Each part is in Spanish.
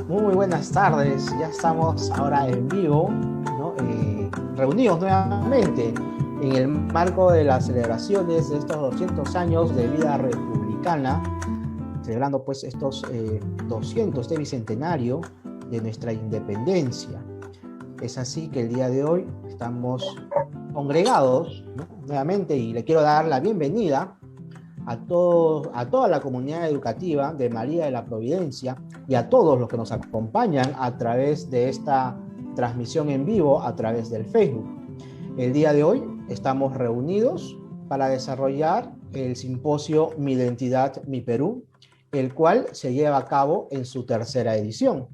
Muy buenas tardes, ya estamos ahora en vivo, ¿no? Reunidos nuevamente en el marco de las celebraciones de estos 200 años de vida republicana, celebrando pues estos 200 de bicentenario de nuestra independencia. Es así que el día de hoy estamos congregados, ¿no? Nuevamente, y le quiero dar la bienvenida a toda la comunidad educativa de María de la Providencia y a todos los que nos acompañan a través de esta transmisión en vivo a través del Facebook. El día de hoy estamos reunidos para desarrollar el simposio Mi Identidad, Mi Perú, el cual se lleva a cabo en su tercera edición.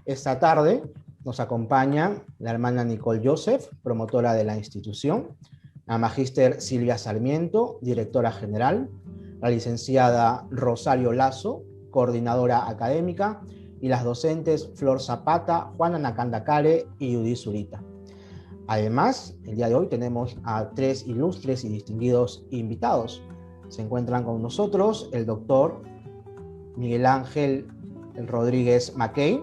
Esta tarde nos acompaña la hermana Nicole Joseph, promotora de la institución, la magíster Silvia Sarmiento, directora general, la licenciada Rosario Lazo, coordinadora académica, y las docentes Flor Zapata, Juana Nakandakare y Judith Zurita. Además, el día de hoy tenemos a 3 ilustres y distinguidos invitados. Se encuentran con nosotros el doctor Miguel Ángel Rodríguez Mackey.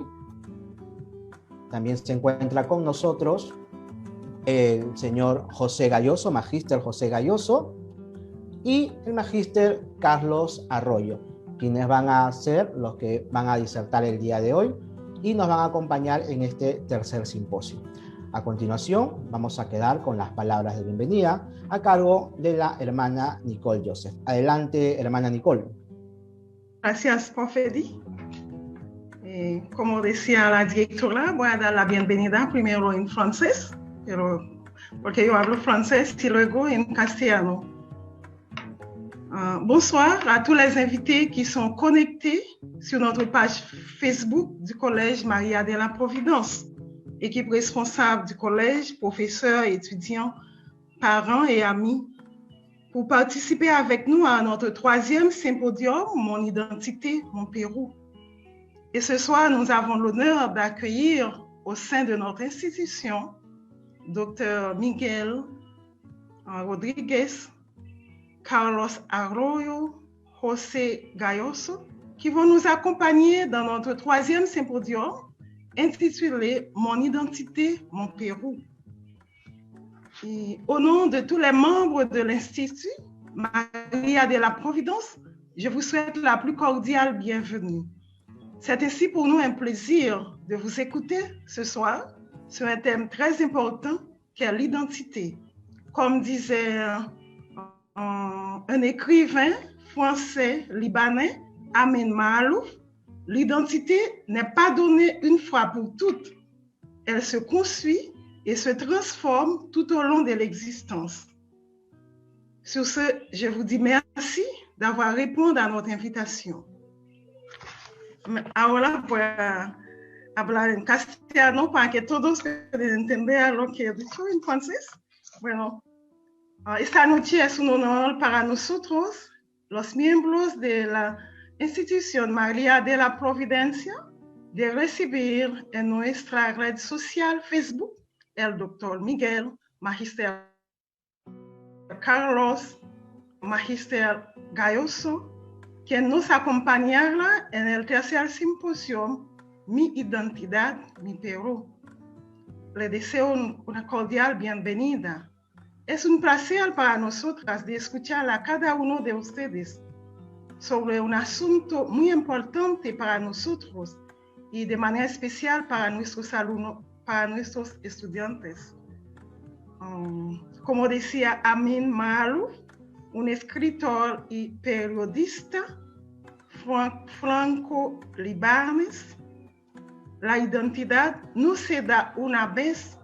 También se encuentra con nosotros el señor José Galloso, magíster José Galloso, y el magíster Carlos Arroyo, quienes van a ser los que van a disertar el día de hoy y nos van a acompañar en este tercer simposio. A continuación, vamos a quedar con las palabras de bienvenida a cargo de la hermana Nicole Joseph. Adelante, hermana Nicole. Gracias, profe Eddie. Como decía la directora, voy a dar la bienvenida primero en francés, porque yo hablo francés y luego en castellano. Bonsoir à tous les invités qui sont connectés sur notre page Facebook du Collège Maria de la Providence, équipe responsable du collège, professeurs, étudiants, parents et amis, pour participer avec nous à notre troisième symposium Mon identité, mon Pérou. Et ce soir, nous avons l'honneur d'accueillir au sein de notre institution Dr. Miguel Rodríguez, Carlos Arroyo, José Galloso, qui vont nous accompagner dans notre troisième symposium intitulé Mon identité, mon Pérou. Et au nom de tous les membres de l'Institut Maria de la Providence, je vous souhaite la plus cordiale bienvenue. C'est ainsi pour nous un plaisir de vous écouter ce soir sur un thème très important qu'est l'identité. Comme disait un écrivain français libanais, Amin Maalouf, l'identité n'est pas donnée une fois pour toutes. Elle se construit et se transforme tout au long de l'existence. Sur ce, je vous dis merci d'avoir répondu à notre invitation. Ahora voy a hablar en castellano para que todos puedan entender lo que he dicho en francés. Bueno, esta noche es un honor para nosotros, los miembros de la Institución María de la Providencia, de recibir en nuestra red social Facebook el doctor Miguel, magíster Carlos, magíster Galloso, quien nos acompañará en el tercer simposio Mi Identidad, Mi Perú. Le deseo una cordial bienvenida. Es un placer para nosotras de escuchar a cada uno de ustedes sobre un asunto muy importante para nosotros y de manera especial para nuestros alumnos, para nuestros estudiantes. Como decía Amin Maalouf, un escritor y periodista franco-libanés, la identidad no se da una vez,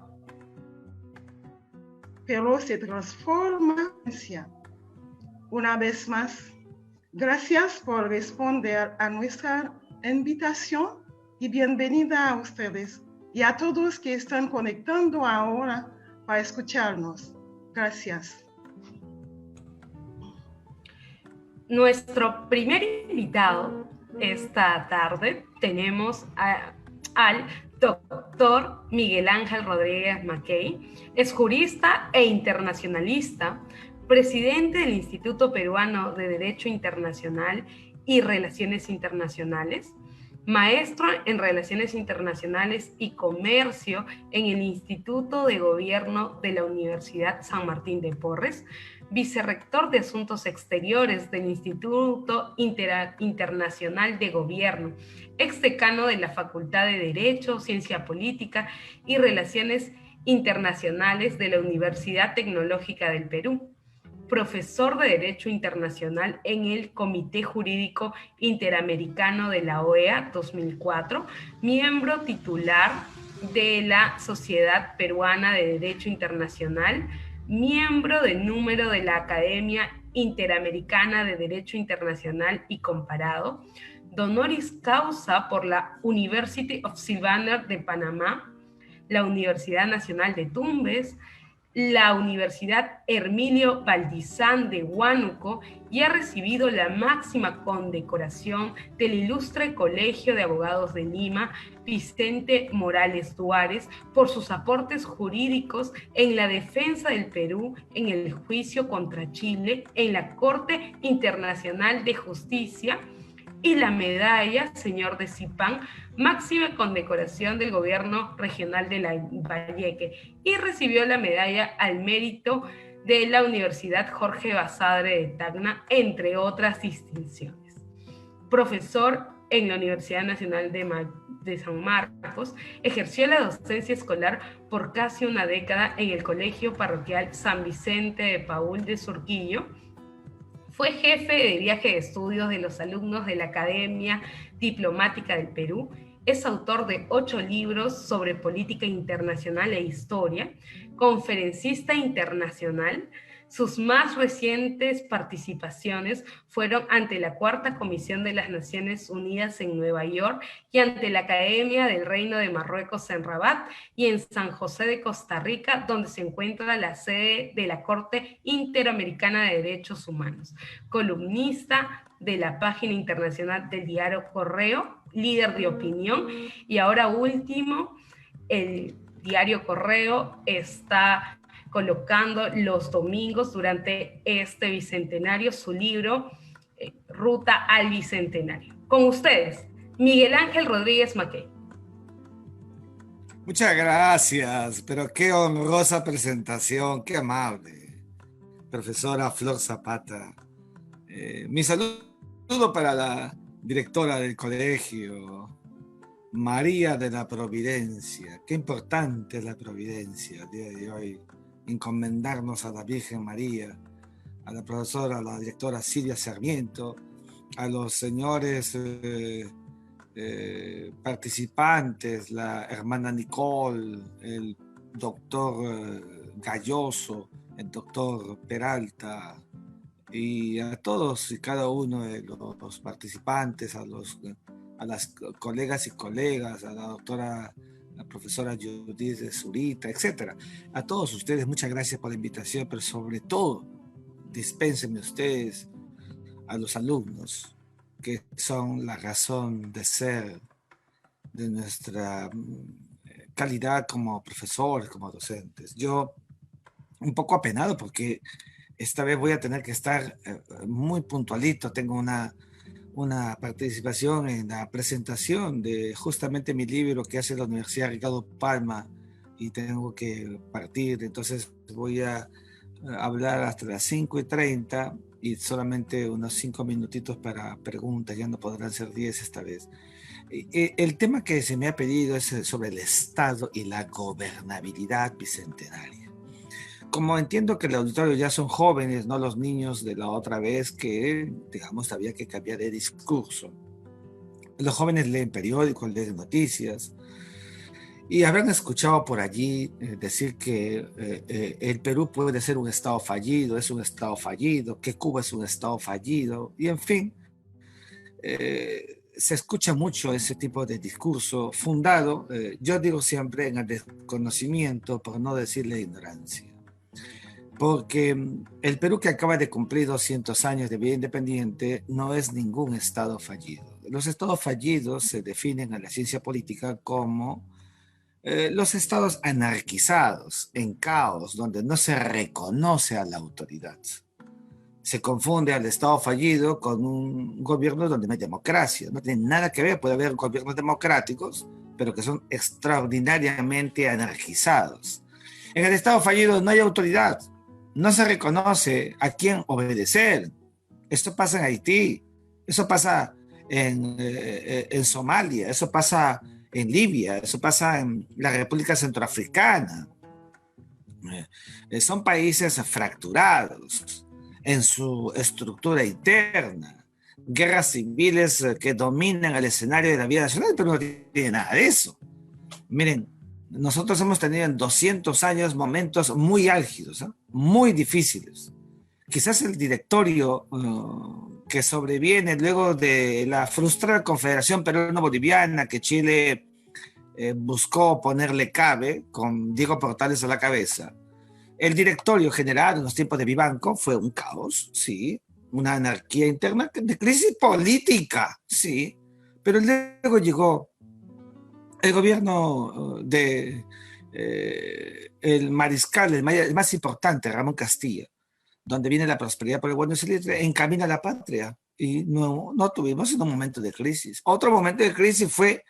pero se transforma. Una vez más, gracias por responder a nuestra invitación y bienvenida a ustedes y a todos que están conectando ahora para escucharnos. Gracias. Nuestro primer invitado esta tarde tenemos al doctor Miguel Ángel Rodríguez Mackey. Es jurista e internacionalista, presidente del Instituto Peruano de Derecho Internacional y Relaciones Internacionales, maestro en Relaciones Internacionales y Comercio en el Instituto de Gobierno de la Universidad San Martín de Porres, vicerrector de Asuntos Exteriores del Instituto Internacional de Gobierno, exdecano de la Facultad de Derecho, Ciencia Política y Relaciones Internacionales de la Universidad Tecnológica del Perú, profesor de Derecho Internacional en el Comité Jurídico Interamericano de la OEA 2004, miembro titular de la Sociedad Peruana de Derecho Internacional, miembro de número de la Academia Interamericana de Derecho Internacional y Comparado, honoris causa por la University of Sylvania de Panamá, la Universidad Nacional de Tumbes, la Universidad Hermilio Valdizán de Huánuco y ha recibido la máxima condecoración del Ilustre Colegio de Abogados de Lima, Vicente Morales Duárez, por sus aportes jurídicos en la defensa del Perú en el juicio contra Chile en la Corte Internacional de Justicia, y la medalla Señor de Zipán, máxima condecoración del Gobierno Regional de Lambayeque, y recibió la medalla al mérito de la Universidad Jorge Basadre de Tacna, entre otras distinciones. Profesor en la Universidad Nacional de San Marcos, ejerció la docencia escolar por casi una década en el Colegio Parroquial San Vicente de Paúl de Surquillo. Fue jefe de viaje de estudios de los alumnos de la Academia Diplomática del Perú. Es autor de 8 libros sobre política internacional e historia, conferencista internacional. Sus más recientes participaciones fueron ante la Cuarta Comisión de las Naciones Unidas en Nueva York y ante la Academia del Reino de Marruecos en Rabat y en San José de Costa Rica, donde se encuentra la sede de la Corte Interamericana de Derechos Humanos. Columnista de la página internacional del diario Correo, líder de opinión, y ahora último, el diario Correo está colocando los domingos durante este bicentenario su libro Ruta al Bicentenario. Con ustedes, Miguel Ángel Rodríguez Mackey. Muchas gracias, pero qué honrosa presentación, qué amable. Profesora Flor Zapata. Mi saludo para la directora del colegio, María de la Providencia. Qué importante es la providencia el día de hoy. Encomendarnos a la Virgen María, a la profesora, a la directora Silvia Sarmiento, a los señores participantes, la hermana Nicole, el doctor Galloso, el doctor Peralta, y a todos y cada uno de los participantes, a las colegas y colegas, a la doctora, la profesora Judith de Zurita, etc. A todos ustedes, muchas gracias por la invitación, pero sobre todo, dispénsenme ustedes a los alumnos, que son la razón de ser de nuestra calidad como profesores, como docentes. Yo, un poco apenado porque esta vez voy a tener que estar muy puntualito. Tengo una participación en la presentación de justamente mi libro que hace la Universidad Ricardo Palma y tengo que partir, entonces voy a hablar hasta las 5:30 y solamente unos 5 minutitos para preguntas, ya no podrán ser 10 esta vez. El tema que se me ha pedido es sobre el Estado y la gobernabilidad bicentenaria. Como entiendo que el auditorio ya son jóvenes, no los niños de la otra vez que, digamos, había que cambiar de discurso. Los jóvenes leen periódicos, leen noticias y habrán escuchado por allí decir que el Perú puede ser un Estado fallido, es un Estado fallido, que Cuba es un Estado fallido y en fin, se escucha mucho ese tipo de discurso fundado, yo digo siempre, en el desconocimiento, por no decir la ignorancia. Porque el Perú, que acaba de cumplir 200 años de vida independiente, no es ningún Estado fallido. Los Estados fallidos se definen en la ciencia política como los estados anarquizados, en caos, donde no se reconoce a la autoridad. se confunde al Estado fallido con un gobierno donde no hay democracia. No tiene nada que ver, puede haber gobiernos democráticos, pero que son extraordinariamente anarquizados. En el Estado fallido no hay autoridad, no se reconoce a quién obedecer. Esto pasa en Haití, eso pasa en Somalia, eso pasa en Libia, eso pasa en la República Centroafricana. Son países fracturados en su estructura interna, guerras civiles que dominan el escenario de la vida nacional, pero no tiene nada de eso. Miren, nosotros hemos tenido en 200 años momentos muy álgidos, muy difíciles. Quizás el directorio que sobreviene luego de la frustrada Confederación Peruano-Boliviana que Chile buscó ponerle cabe con Diego Portales a la cabeza. El directorio general en los tiempos de Vivanco fue un caos, sí, una anarquía interna de crisis política, sí, pero luego llegó el gobierno de el mariscal, el más importante, Ramón Castilla, donde viene la prosperidad por el bueno y encamina a la patria, y no tuvimos en un momento de crisis. Otro momento de crisis fue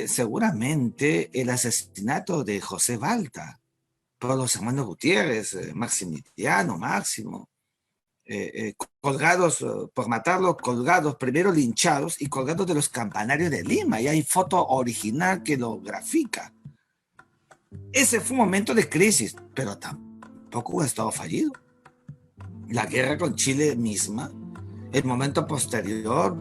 seguramente el asesinato de José Balta por los hermanos Gutiérrez, Maximiliano, Máximo, colgados por matarlo, colgados, primero linchados y colgados de los campanarios de Lima, y hay foto original que lo grafica. Ese fue un momento de crisis, pero tampoco un Estado fallido. La guerra con Chile misma, el momento posterior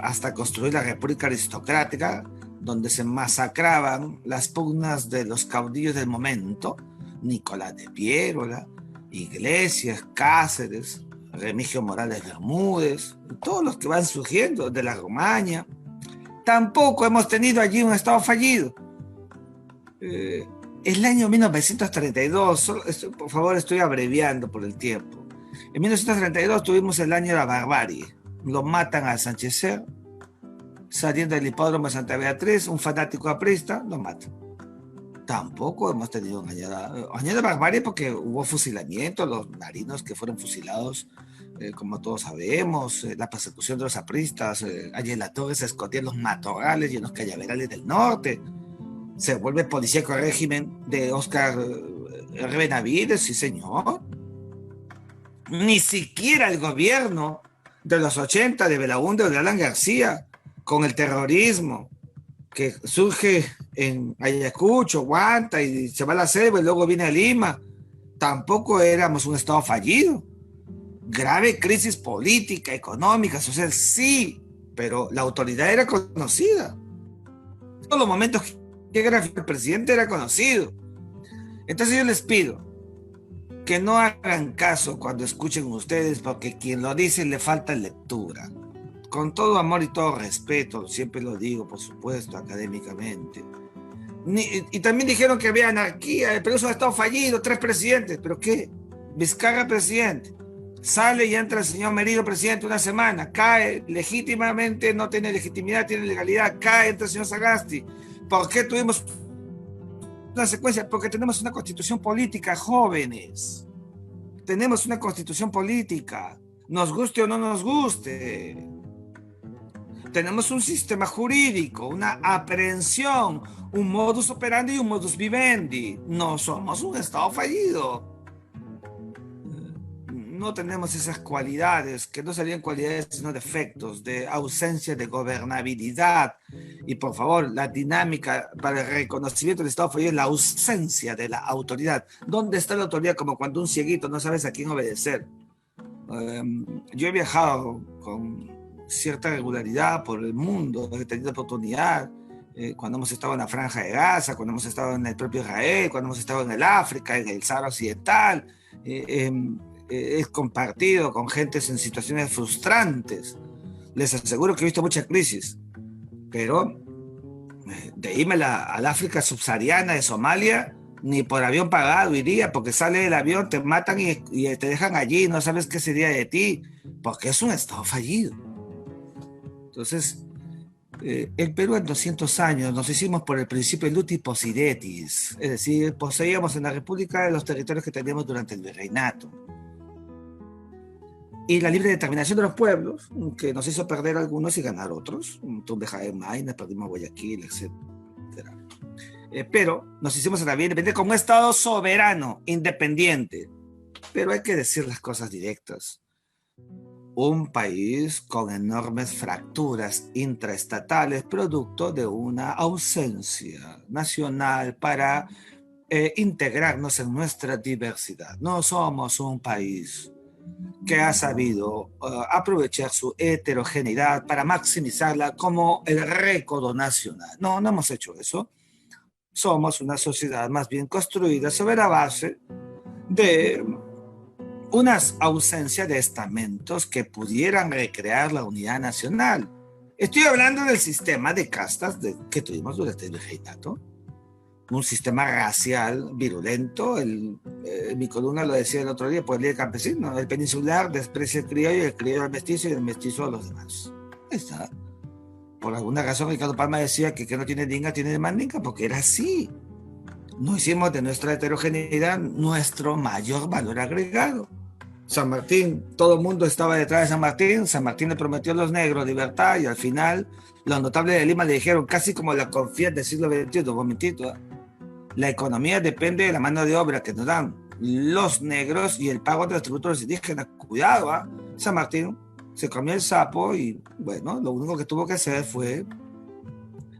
hasta construir la República Aristocrática, donde se masacraban las pugnas de los caudillos del momento, Nicolás de Piérola, Iglesias, Cáceres, Remigio Morales Bermúdez, todos los que van surgiendo de la Romaña. Tampoco hemos tenido allí un Estado fallido. El año 1932, por favor, estoy abreviando por el tiempo. En 1932 tuvimos el año de la barbarie. Lo matan a Sánchez, saliendo del hipódromo de Santa Beatriz, un fanático aprista, lo matan. Tampoco hemos tenido un año de barbarie porque hubo fusilamiento, los narinos que fueron fusilados, como todos sabemos, la persecución de los apristas, allí en la torre se escondían los matorrales y en los cañaverales del norte. Se vuelve policíaco el régimen de Óscar R. Benavides, sí señor. Ni siquiera el gobierno de los 80 de Belaúnde o de Alan García, con el terrorismo que surge en Ayacucho, Huanta, y se va a la selva y luego viene a Lima, tampoco éramos un Estado fallido. Grave crisis política, económica, social, sí, pero la autoridad era conocida. Todos los momentos que graficó el presidente era conocido. Entonces yo les pido que no hagan caso cuando escuchen ustedes, porque quien lo dice le falta lectura. Con todo amor y todo respeto, siempre lo digo, por supuesto, académicamente. Y también dijeron que había anarquía, el Perú es un Estado fallido, 3 presidentes, ¿pero qué? Vizcarra presidente, sale y entra el señor Merino presidente una semana, cae legítimamente, no tiene legitimidad, tiene legalidad, cae, entra el señor Sagasti. ¿Por qué tuvimos una secuencia? Porque tenemos una constitución política, jóvenes. Tenemos una constitución política, nos guste o no nos guste. Tenemos un sistema jurídico, una aprehensión, un modus operandi y un modus vivendi. No somos un Estado fallido. No tenemos esas cualidades, que no serían cualidades sino defectos, de ausencia de gobernabilidad. Y por favor, la dinámica para el reconocimiento del Estado fallido es la ausencia de la autoridad. ¿Dónde está la autoridad? Como cuando un cieguito no sabes a quién obedecer. Yo he viajado con cierta regularidad por el mundo, he tenido oportunidad, cuando hemos estado en la Franja de Gaza, cuando hemos estado en el propio Israel, cuando hemos estado en el África, en el Sahara Occidental, he compartido con gentes en situaciones frustrantes. Les aseguro que he visto mucha crisis, pero de irme al África subsahariana de Somalia, ni por avión pagado iría, porque sale del avión, te matan y te dejan allí, no sabes qué sería de ti, porque es un Estado fallido. Entonces, el Perú en 200 años nos hicimos por el principio luti possidetis, es decir, poseíamos en la República los territorios que teníamos durante el virreinato. y la libre determinación de los pueblos, que nos hizo perder algunos y ganar otros. Tunja de Maina, perdimos Guayaquil, etc. Pero nos hicimos a la vida independiente como un Estado soberano, independiente. Pero hay que decir las cosas directas. Un país con enormes fracturas intraestatales, producto de una ausencia nacional para integrarnos en nuestra diversidad. No somos un país que ha sabido aprovechar su heterogeneidad para maximizarla como el récord nacional. No, no hemos hecho eso. Somos una sociedad más bien construida sobre la base de una ausencia de estamentos que pudieran recrear la unidad nacional. Estoy hablando del sistema de castas que tuvimos durante el virreinato, un sistema racial virulento. Mi columna lo decía el otro día por el Día del Campesino: el peninsular desprecia el criollo al mestizo y el mestizo a los demás. Ahí está. Por alguna razón Ricardo Palma decía que no tiene dinga tiene de mandinga, porque era así. No hicimos de nuestra heterogeneidad nuestro mayor valor agregado. San Martín, todo el mundo estaba detrás de San Martín. San Martín le prometió a los negros libertad y al final los notables de Lima le dijeron, casi como la confía del siglo XXI, un momentito, la economía depende de la mano de obra que nos dan los negros y el pago de los tributos de los indígenas. Cuidado, ¿eh? San Martín se comió el sapo y, bueno, lo único que tuvo que hacer fue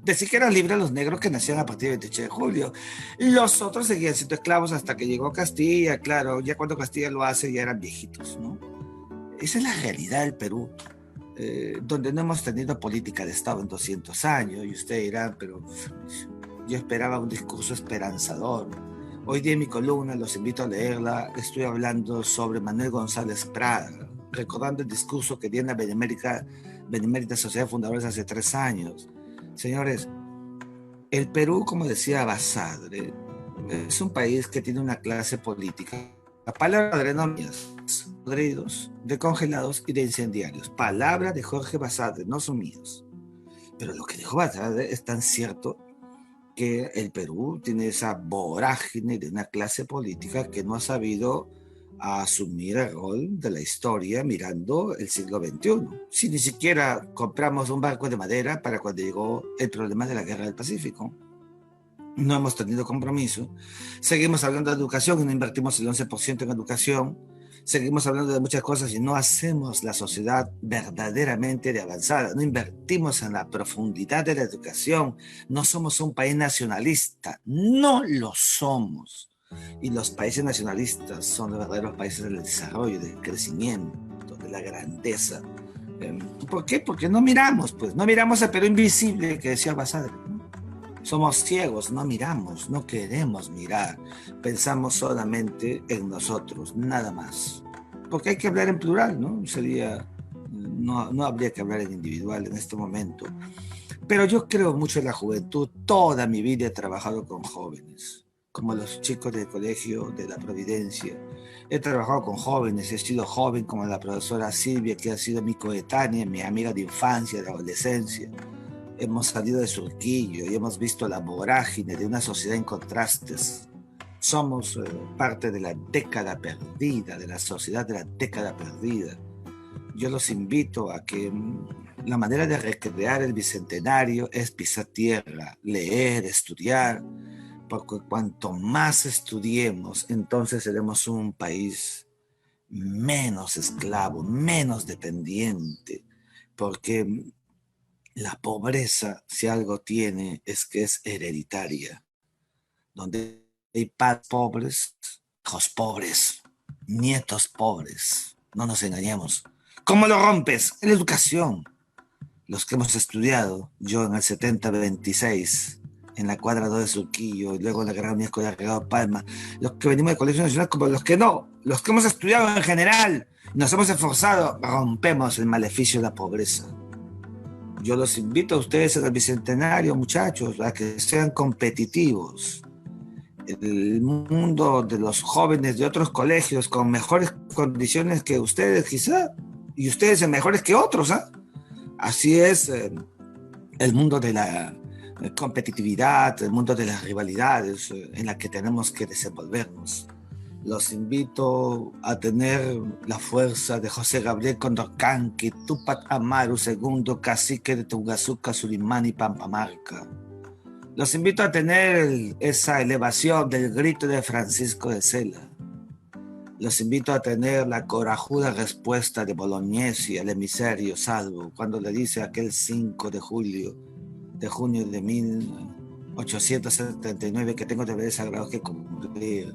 decir que eran libres los negros que nacían a partir del 28 de julio. Los otros seguían siendo esclavos hasta que llegó Castilla. Claro, ya cuando Castilla lo hace ya eran viejitos, ¿no? Esa es la realidad del Perú, donde no hemos tenido política de Estado en 200 años. Y usted dirá, pero yo esperaba un discurso esperanzador. Hoy día en mi columna, los invito a leerla, estoy hablando sobre Manuel González Prada, recordando el discurso que dio en la Benemérita Sociedad de Fundadores hace 3 años. Señores, el Perú, como decía Basadre, es un país que tiene una clase política. La palabra de nomías, podridos, de congelados y de incendiarios. Palabra de Jorge Basadre, no son mías. Pero lo que dijo Basadre es tan cierto que el Perú tiene esa vorágine de una clase política que no ha sabido asumir el rol de la historia mirando el siglo XXI. Si ni siquiera compramos un barco de madera para cuando llegó el problema de la Guerra del Pacífico. No hemos tenido compromiso. Seguimos hablando de educación y no invertimos el 11% en educación. Seguimos hablando de muchas cosas y no hacemos la sociedad verdaderamente de avanzada. No invertimos en la profundidad de la educación. No somos un país nacionalista. No lo somos. Y los países nacionalistas son los verdaderos países del desarrollo, del crecimiento, de la grandeza. ¿Por qué? Porque no miramos, pues. No miramos el Perú invisible que decía Basadre, ¿no? Somos ciegos, no miramos, no queremos mirar. Pensamos solamente en nosotros, nada más. Porque hay que hablar en plural, ¿no? No habría que hablar en individual en este momento. Pero yo creo mucho en la juventud. Toda mi vida he trabajado con jóvenes, como los chicos del colegio de la Providencia. He trabajado con jóvenes, he sido joven como la profesora Silvia, que ha sido mi coetánea, mi amiga de infancia, de adolescencia. Hemos salido de Surquillo y hemos visto la vorágine de una sociedad en contrastes. Somos parte de la década perdida, de la sociedad de la década perdida. Yo los invito a que la manera de recrear el bicentenario es pisar tierra, leer, estudiar, porque cuanto más estudiemos, entonces seremos un país menos esclavo, menos dependiente, porque la pobreza, si algo tiene, es que es hereditaria. Donde hay padres pobres, hijos pobres, nietos pobres, no nos engañemos. ¿Cómo lo rompes? En la educación. Los que hemos estudiado, yo en el 70-26, en la cuadra 2 de Surquillo, y luego en la Gran Unidad Escolar Regado Palma, los que venimos del Colegio Nacional como los que no, los que hemos estudiado en general, nos hemos esforzado, rompemos el maleficio de la pobreza. Yo los invito a ustedes en el Bicentenario, muchachos, a que sean competitivos. El mundo de los jóvenes de otros colegios con mejores condiciones que ustedes quizá, y ustedes en mejores que otros, ¿eh? Así es el mundo de la competitividad, el mundo de las rivalidades en la que tenemos que desenvolvernos. Los invito a tener la fuerza de José Gabriel Condorcanqui, Túpac Amaru II, cacique de Tungazuca, Surimán y Pampamarca. Los invito a tener esa elevación del grito de Francisco de Sela. Los invito a tener la corajuda respuesta de Bolognesi al emisario Salvo cuando le dice aquel 5 de junio de 1879 que tengo deberes sagrados que cumplir.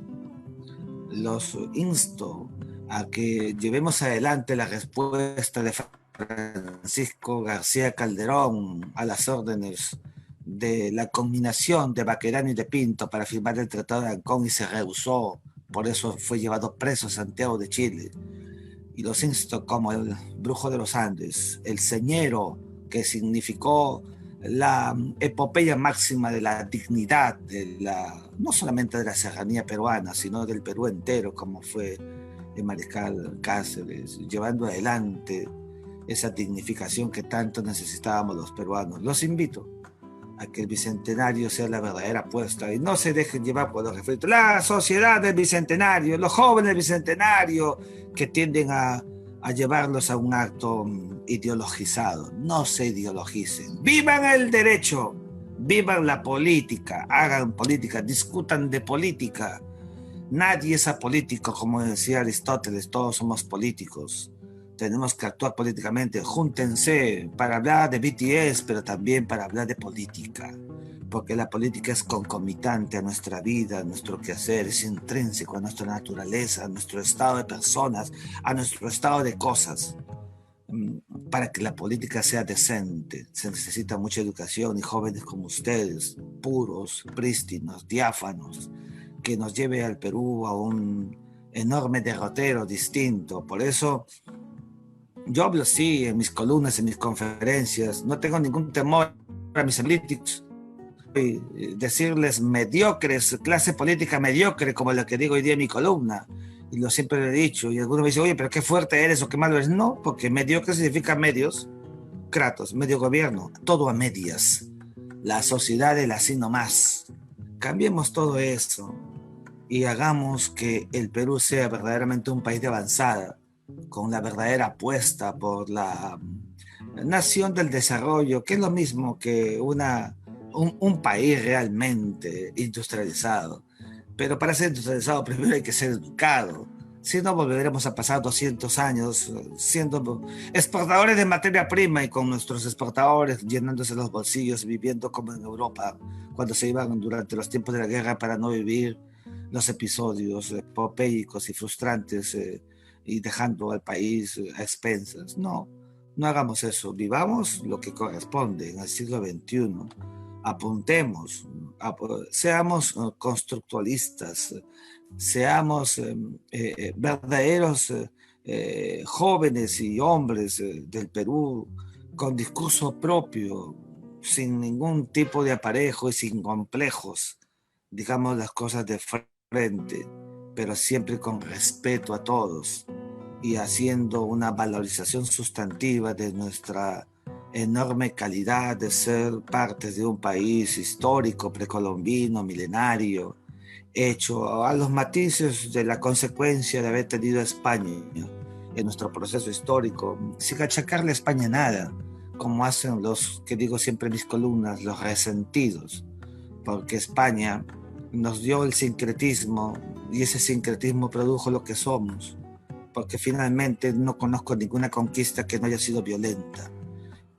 Los insto a que llevemos adelante la respuesta de Francisco García Calderón a las órdenes de la combinación de Baquerano y de Pinto para firmar el Tratado de Ancón y se rehusó, por eso fue llevado preso a Santiago de Chile. Y los insto como el brujo de los Andes, el señero que significó la epopeya máxima de la dignidad no solamente de la serranía peruana, sino del Perú entero, como fue el mariscal Cáceres, llevando adelante esa dignificación que tanto necesitábamos los peruanos. Los invito a que el Bicentenario sea la verdadera apuesta y no se dejen llevar por los refritos. La sociedad del Bicentenario, los jóvenes del Bicentenario que tienden a llevarlos a un acto ideologizado. No se ideologicen. ¡Vivan el derecho! ¡Vivan la política! Hagan política, discutan de política. Nadie es apolítico, como decía Aristóteles, todos somos políticos. Tenemos que actuar políticamente. Júntense para hablar de BTS, pero también para hablar de política. Porque la política es concomitante a nuestra vida, a nuestro quehacer, es intrínseco a nuestra naturaleza, a nuestro estado de personas, a nuestro estado de cosas. Para que la política sea decente, se necesita mucha educación y jóvenes como ustedes, puros, prístinos, diáfanos, que nos lleve al Perú a un enorme derrotero distinto. Por eso yo hablo así en mis columnas, en mis conferencias, no tengo ningún temor a mis políticos. Decirles mediocres, clase política mediocre, como la que digo hoy día en mi columna, y lo siempre lo he dicho, y algunos me dicen, oye, pero qué fuerte eres o qué malo eres. No, porque mediocre significa medios, kratos, medio gobierno, todo a medias, la sociedad del así nomás. Cambiemos todo eso y hagamos que el Perú sea verdaderamente un país de avanzada, con la verdadera apuesta por la nación del desarrollo, que es lo mismo que un país realmente industrializado. Pero para ser industrializado primero hay que ser educado. Si no, volveremos a pasar 200 años siendo exportadores de materia prima y con nuestros exportadores llenándose los bolsillos, viviendo como en Europa, cuando se iban durante los tiempos de la guerra para no vivir los episodios epopéicos y frustrantes y dejando al país a expensas. No hagamos eso. Vivamos lo que corresponde en el siglo XXI. Apuntemos, seamos constructualistas, seamos verdaderos jóvenes y hombres del Perú con discurso propio, sin ningún tipo de aparejo y sin complejos. Digamos las cosas de frente, pero siempre con respeto a todos y haciendo una valorización sustantiva de nuestra enorme calidad de ser partes de un país histórico, precolombino, milenario, hecho a los matices de la consecuencia de haber tenido a España en nuestro proceso histórico, sin achacarle a España nada, como hacen los que digo siempre en mis columnas, los resentidos, porque España nos dio el sincretismo y ese sincretismo produjo lo que somos, porque finalmente no conozco ninguna conquista que no haya sido violenta.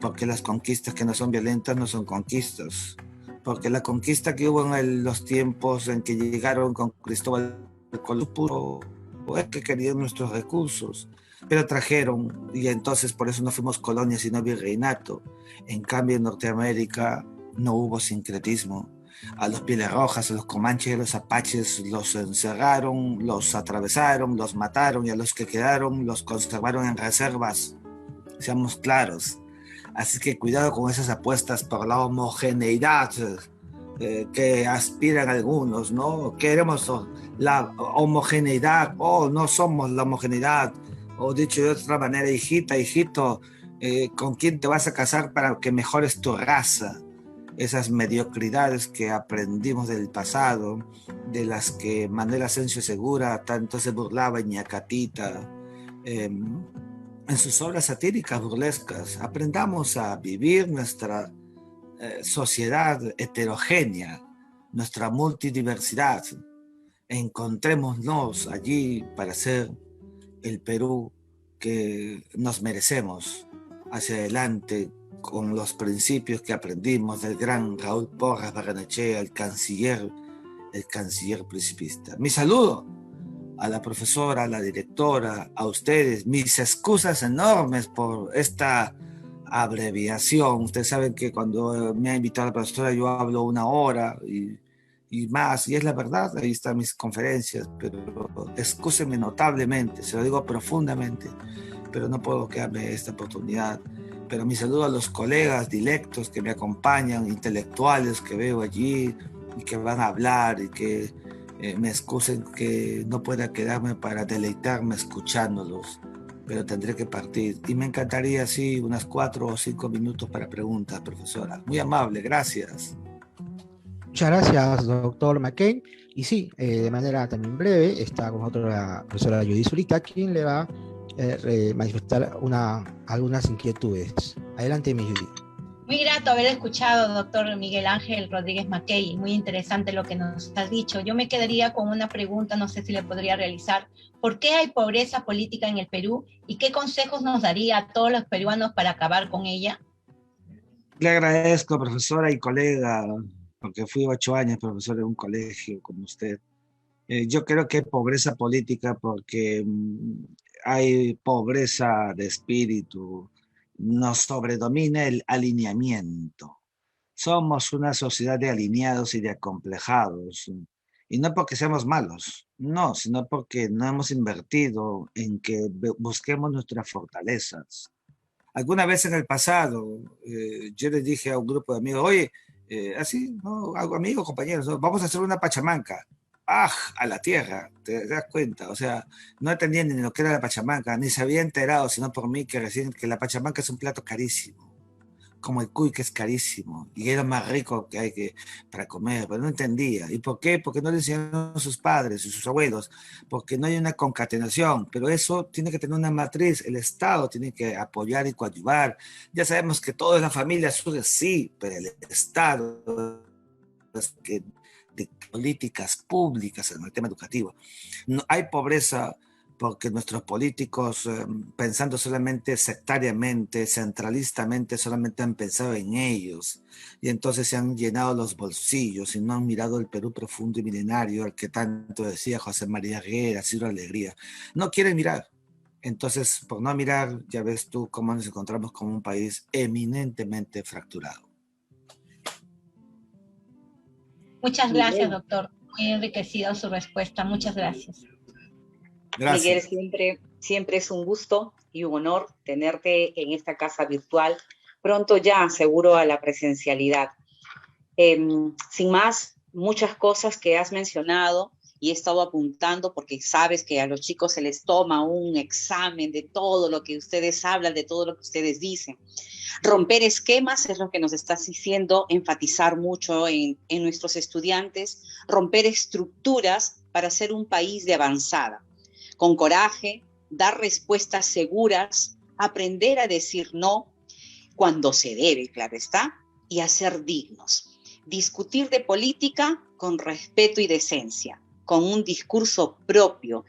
Porque las conquistas que no son violentas no son conquistas. Porque la conquista que hubo en los tiempos en que llegaron con Cristóbal Colón es que querían nuestros recursos, pero trajeron, y entonces por eso no fuimos colonia sino virreinato. En cambio en Norteamérica no hubo sincretismo. A los Pieles Rojas, a los Comanches y a los Apaches los encerraron, los atravesaron, los mataron y a los que quedaron los conservaron en reservas. Seamos claros. Así que cuidado con esas apuestas por la homogeneidad que aspiran algunos, ¿no? Queremos la homogeneidad, no somos la homogeneidad. O dicho de otra manera, hijita, hijito, ¿con quién te vas a casar para que mejores tu raza? Esas mediocridades que aprendimos del pasado de las que Manuel Asensio Segura tanto se burlaba en Ñacatita, en sus obras satíricas burlescas. Aprendamos a vivir nuestra sociedad heterogénea, nuestra multidiversidad. Encontrémonos allí para ser el Perú que nos merecemos, hacia adelante con los principios que aprendimos del gran Raúl Porras Barrenechea, el canciller principista. Mi saludo a la profesora, a la directora, a ustedes, mis excusas enormes por esta abreviación. Ustedes saben que cuando me ha invitado la profesora yo hablo 1 hora y más, y es la verdad, ahí están mis conferencias, pero excúsenme notablemente, se lo digo profundamente, pero no puedo quedarme esta oportunidad. Pero mi saludo a los colegas dilectos que me acompañan, intelectuales que veo allí y que van a hablar y que me excusen que no pueda quedarme para deleitarme escuchándolos, pero tendré que partir. Y me encantaría, sí, unas 4 o 5 minutos para preguntas, profesora. Muy amable, gracias. Muchas gracias, doctor McCain. Y sí, de manera también breve, está con nosotros la profesora Judy Zurita, quien le va a manifestar algunas inquietudes. Adelante, mi Judy. Muy grato haber escuchado, doctor Miguel Ángel Rodríguez Mackey. Muy interesante lo que nos has dicho. Yo me quedaría con una pregunta, no sé si le podría realizar. ¿Por qué hay pobreza política en el Perú? ¿Y qué consejos nos daría a todos los peruanos para acabar con ella? Le agradezco, profesora y colega, porque fui 8 años profesor en un colegio como usted. Yo creo que hay pobreza política porque hay pobreza de espíritu, nos sobredomina el alineamiento. Somos una sociedad de alineados y de acomplejados, y no porque seamos malos, no, sino porque no hemos invertido en que busquemos nuestras fortalezas. Alguna vez en el pasado, yo les dije a un grupo de amigos, oye, así, ¿no? Amigos, compañeros, ¿no? Vamos a hacer una pachamanca. ¡Ah! A la tierra, te das cuenta. O sea, no entendían ni lo que era la pachamanca, ni se había enterado, sino por mí, que recién que la pachamanca es un plato carísimo, como el cuy, que es carísimo, y era más rico que hay para comer, pero no entendía. ¿Y por qué? Porque no le enseñaron sus padres y sus abuelos, porque no hay una concatenación, pero eso tiene que tener una matriz, el Estado tiene que apoyar y coadyuvar. Ya sabemos que toda la familia surge, sí, pero el Estado es que de políticas públicas en el tema educativo. No, hay pobreza porque nuestros políticos, pensando solamente sectariamente, centralistamente, solamente han pensado en ellos, y entonces se han llenado los bolsillos y no han mirado el Perú profundo y milenario al que tanto decía José María Guerra, Ciro Alegría. No quieren mirar. Entonces, por no mirar, ya ves tú cómo nos encontramos como un país eminentemente fracturado. Muchas gracias, doctor. Muy enriquecida su respuesta. Muchas gracias. Gracias. Miguel, siempre es un gusto y un honor tenerte en esta casa virtual. Pronto ya, seguro, a la presencialidad. Sin más, muchas cosas que has mencionado y he estado apuntando porque sabes que a los chicos se les toma un examen de todo lo que ustedes hablan, de todo lo que ustedes dicen. Romper esquemas es lo que nos estás diciendo, enfatizar mucho en nuestros estudiantes, romper estructuras para ser un país de avanzada. Con coraje, dar respuestas seguras, aprender a decir no cuando se debe, claro está, y a ser dignos. Discutir de política con respeto y decencia, con un discurso propio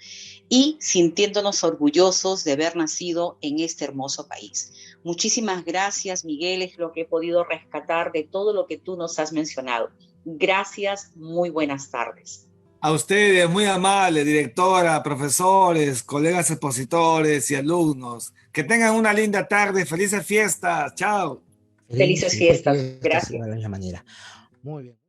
y sintiéndonos orgullosos de haber nacido en este hermoso país. Muchísimas gracias, Miguel, es lo que he podido rescatar de todo lo que tú nos has mencionado. Gracias, muy buenas tardes. A ustedes, muy amable, directora, profesores, colegas expositores y alumnos. Que tengan una linda tarde, felices fiestas, chao. Felices fiestas, gracias. De la misma manera. Muy bien.